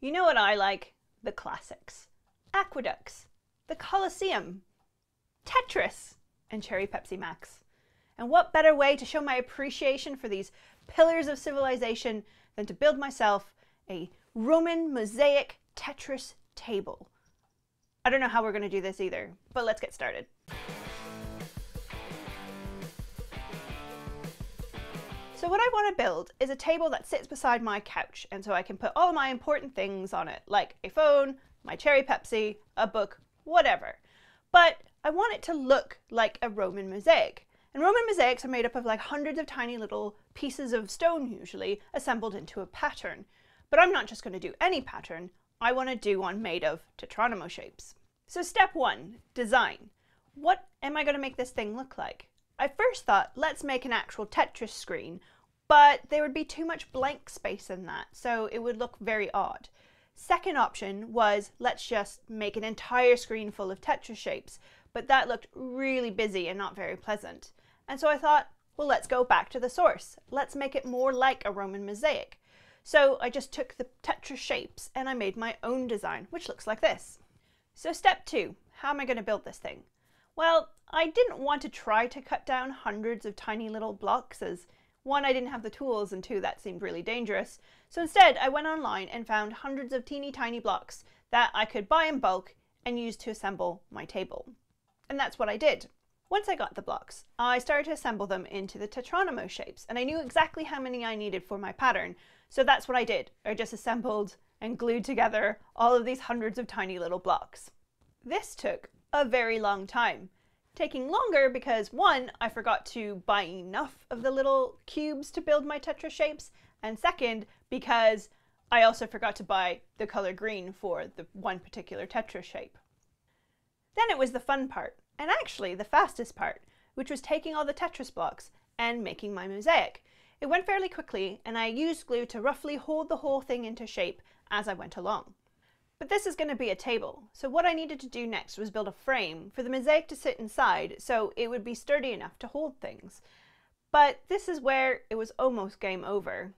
You know what I like? The classics. Aqueducts, the Colosseum, Tetris, and Cherry Pepsi Max. And what better way to show my appreciation for these pillars of civilization than to build myself a Roman mosaic Tetris table. I don't know how we're going to do this either, but let's get started. So what I want to build is a table that sits beside my couch, and so I can put all my important things on it, like a phone, my Cherry Pepsi, a book, whatever. But I want it to look like a Roman mosaic. And Roman mosaics are made up of like hundreds of tiny little pieces of stone usually, assembled into a pattern. But I'm not just going to do any pattern, I want to do one made of tetronymo shapes. So step one, design. What am I going to make this thing look like? I first thought, let's make an actual Tetris screen, but there would be too much blank space in that, so it would look very odd. Second option was, let's just make an entire screen full of Tetris shapes, but that looked really busy and not very pleasant. And so I thought, well, let's go back to the source. Let's make it more like a Roman mosaic. So I just took the Tetris shapes and I made my own design, which looks like this. So step two, how am I going to build this thing? Well, I didn't want to try to cut down hundreds of tiny little blocks, as one, I didn't have the tools, and two, that seemed really dangerous. So instead, I went online and found hundreds of teeny tiny blocks that I could buy in bulk and use to assemble my table. And that's what I did. Once I got the blocks, I started to assemble them into the tetronymo shapes, and I knew exactly how many I needed for my pattern. So that's what I did. I just assembled and glued together all of these hundreds of tiny little blocks. This took a very long time, taking longer because one, I forgot to buy enough of the little cubes to build my Tetris shapes, and second, because I also forgot to buy the color green for the one particular Tetris shape. Then it was the fun part, and actually the fastest part, which was taking all the Tetris blocks and making my mosaic. It went fairly quickly, and I used glue to roughly hold the whole thing into shape as I went along. But this is going to be a table, so what I needed to do next was build a frame for the mosaic to sit inside so it would be sturdy enough to hold things. But this is where it was almost game over.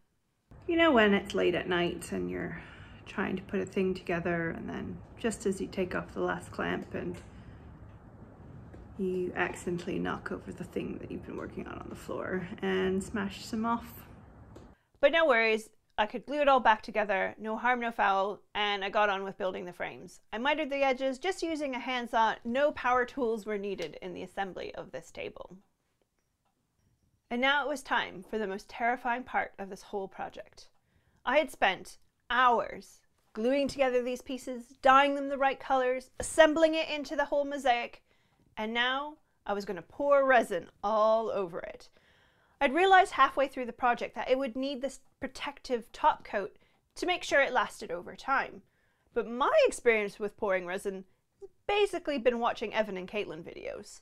You know when it's late at night and you're trying to put a thing together, and then just as you take off the last clamp and you accidentally knock over the thing that you've been working on the floor and smash some off. But no worries. I could glue it all back together, no harm, no foul, and I got on with building the frames. I mitered the edges just using a handsaw. No power tools were needed in the assembly of this table. And now it was time for the most terrifying part of this whole project. I had spent hours gluing together these pieces, dyeing them the right colors, assembling it into the whole mosaic, and now I was going to pour resin all over it. I'd realized halfway through the project that it would need this protective top coat to make sure it lasted over time. But my experience with pouring resin has basically been watching Evan and Caitlin videos.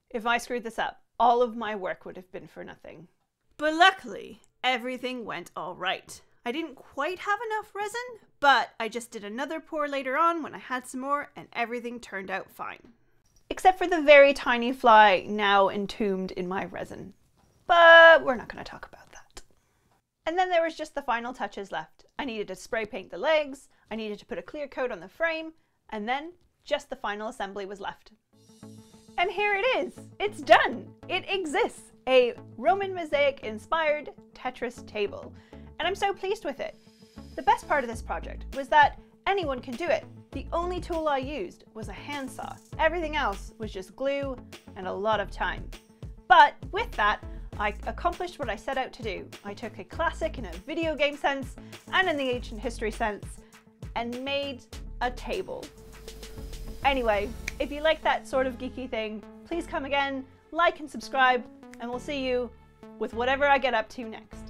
If I screwed this up, all of my work would have been for nothing. But luckily, everything went all right. I didn't quite have enough resin, but I just did another pour later on when I had some more, and everything turned out fine. Except for the very tiny fly now entombed in my resin. But we're not going to talk about that. And then there was just the final touches left. I needed to spray paint the legs, I needed to put a clear coat on the frame, and then just the final assembly was left. And here it is! It's done! It exists! A Roman mosaic inspired Tetris table. And I'm so pleased with it. The best part of this project was that anyone can do it. The only tool I used was a handsaw. Everything else was just glue and a lot of time. But with that, I accomplished what I set out to do. I took a classic in a video game sense and in the ancient history sense and made a table. Anyway, if you like that sort of geeky thing, please come again, like and subscribe, and we'll see you with whatever I get up to next.